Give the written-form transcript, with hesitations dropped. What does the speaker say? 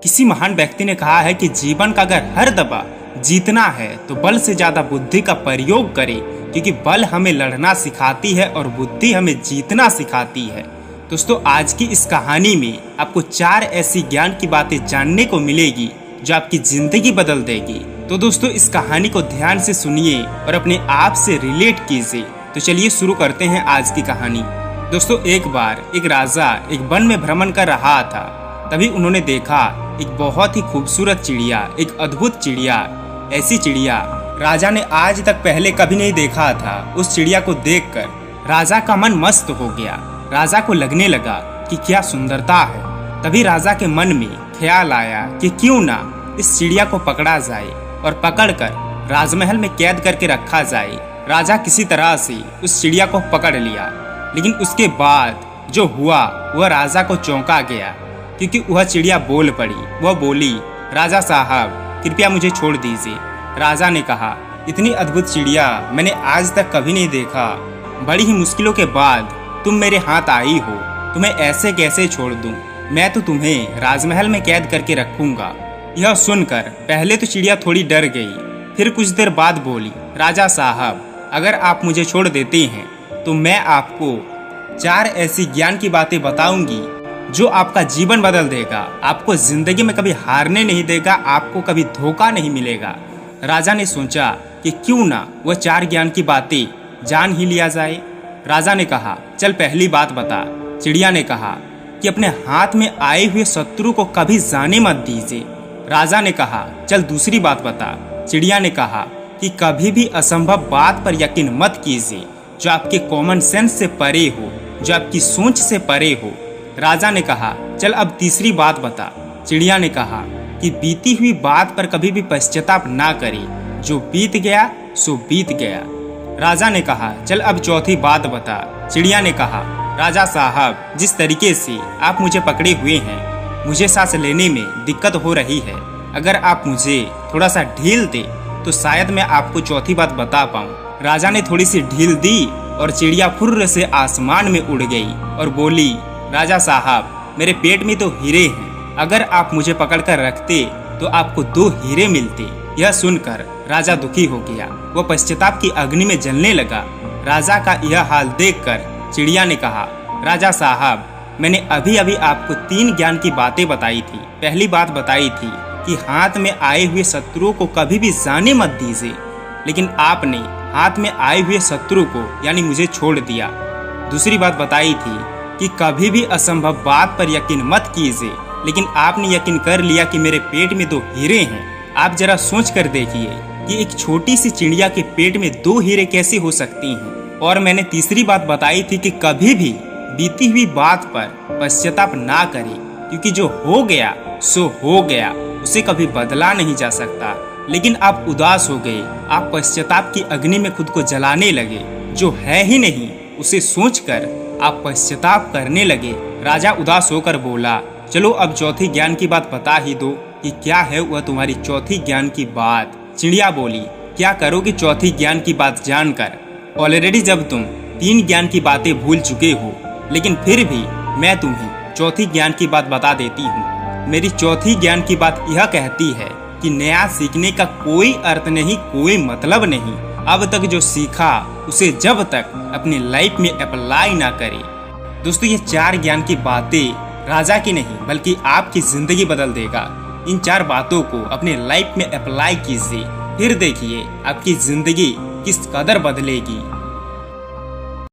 किसी महान व्यक्ति ने कहा है कि जीवन का अगर हर दफा जीतना है तो बल से ज्यादा बुद्धि का प्रयोग करें, क्योंकि बल हमें लड़ना सिखाती है और बुद्धि हमें जीतना सिखाती है। दोस्तों, आज की इस कहानी में आपको 4 ऐसी ज्ञान की बातें जानने को मिलेगी जो आपकी जिंदगी बदल देगी। तो दोस्तों, इस कहानी को ध्यान से सुनिए और अपने आप से रिलेट कीजिए। तो चलिए शुरू करते हैं आज की कहानी। दोस्तों, एक बार एक राजा एक वन में भ्रमण कर रहा था। तभी उन्होंने देखा एक बहुत ही खूबसूरत चिड़िया, एक अद्भुत चिड़िया। ऐसी चिड़िया राजा ने आज तक पहले कभी नहीं देखा था। उस चिड़िया को देखकर राजा का मन मस्त हो गया। राजा को लगने लगा कि क्या सुंदरता है। तभी राजा के मन में ख्याल आया कि क्यों ना इस चिड़िया को पकड़ा जाए और पकड़कर राजमहल में कैद करके रखा जाए। राजा किसी तरह से उस चिड़िया को पकड़ लिया, लेकिन उसके बाद जो हुआ वह राजा को चौंका गया, क्योंकि वह चिड़िया बोल पड़ी। वह बोली, राजा साहब, कृपया मुझे छोड़ दीजिए। राजा ने कहा, इतनी अद्भुत चिड़िया मैंने आज तक कभी नहीं देखा। बड़ी ही मुश्किलों के बाद तुम मेरे हाथ आई हो, तुम्हें ऐसे कैसे छोड़ दूं? मैं तो तुम्हें राजमहल में कैद करके रखूंगा। यह सुनकर पहले तो चिड़िया थोड़ी डर गई, फिर कुछ देर बाद बोली, राजा साहब, अगर आप मुझे छोड़ देते हैं तो मैं आपको 4 ऐसी ज्ञान की बातें बताऊंगी जो आपका जीवन बदल देगा, आपको जिंदगी में कभी हारने नहीं देगा, आपको कभी धोखा नहीं मिलेगा। राजा ने सोचा कि क्यों ना वह 4 ज्ञान की बातें जान ही लिया जाए। राजा ने कहा, चल पहली बात बता। चिड़िया ने कहा कि अपने हाथ में आए हुए शत्रु को कभी जाने मत दीजिए। राजा ने कहा, चल दूसरी बात बता। चिड़िया ने कहा कि कभी भी असंभव बात पर यकीन मत कीजिए जो आपके कॉमन सेंस से परे हो, जो आपकी सोच से परे हो। राजा ने कहा, चल अब तीसरी बात बता। चिड़िया ने कहा कि बीती हुई बात पर कभी भी पश्चाताप ना करें, जो बीत गया सो बीत गया। राजा ने कहा, चल अब चौथी बात बता। चिड़िया ने कहा, राजा साहब, जिस तरीके से आप मुझे पकड़े हुए हैं, मुझे सांस लेने में दिक्कत हो रही है। अगर आप मुझे थोड़ा सा ढील दे तो शायद मैं आपको चौथी बात बता पाऊँ। राजा ने थोड़ी सी ढील दी और चिड़िया फुर्र से आसमान में उड़ गई और बोली, राजा साहब, मेरे पेट में तो हीरे हैं, अगर आप मुझे पकड़कर रखते तो आपको 2 हीरे मिलते। यह सुनकर राजा दुखी हो गया, वह पश्चाताप की अग्नि में जलने लगा। राजा का यह हाल देखकर चिड़िया ने कहा, राजा साहब, मैंने अभी अभी आपको 3 ज्ञान की बातें बताई थी। पहली बात बताई थी कि हाथ में आए हुए शत्रुओं को कभी भी जाने मत दीजिए, लेकिन आपने हाथ में आए हुए शत्रु को यानी मुझे छोड़ दिया। दूसरी बात बताई थी कि कभी भी असंभव बात पर यकीन मत कीजिए, लेकिन आपने यकीन कर लिया कि मेरे पेट में 2 हीरे हैं। आप जरा सोच कर देखिए कि एक छोटी सी चिड़िया के पेट में 2 हीरे कैसे हो सकती हैं। और मैंने तीसरी बात बताई थी कि कभी भी बीती हुई बात पर पश्चाताप ना करें, क्योंकि जो हो गया सो हो गया, उसे कभी बदला नहीं जा सकता। लेकिन आप उदास हो गए, आप पश्चाताप की अग्नि में खुद को जलाने लगे। जो है ही नहीं उसे सोचकर आप पश्चाताप करने लगे। राजा उदास होकर बोला, चलो अब चौथी ज्ञान की बात बता ही दो कि क्या है वह तुम्हारी चौथी ज्ञान की बात। चिड़िया बोली, क्या करोगे चौथी ज्ञान की बात जानकर? ऑलरेडी जब तुम 3 ज्ञान की बातें भूल चुके हो, लेकिन फिर भी मैं तुम्हें चौथी ज्ञान की बात बता देती हूँ। मेरी चौथी ज्ञान की बात यह कहती है कि नया सीखने का कोई अर्थ नहीं, कोई मतलब नहीं। अब तक जो सीखा उसे जब तक अपनी लाइफ में अप्लाई ना करे। दोस्तों, ये 4 ज्ञान की बातें राजा की नहीं बल्कि आपकी जिंदगी बदल देगा। इन 4 बातों को अपने लाइफ में अप्लाई कीजिए, फिर देखिए आपकी जिंदगी किस कदर बदलेगी।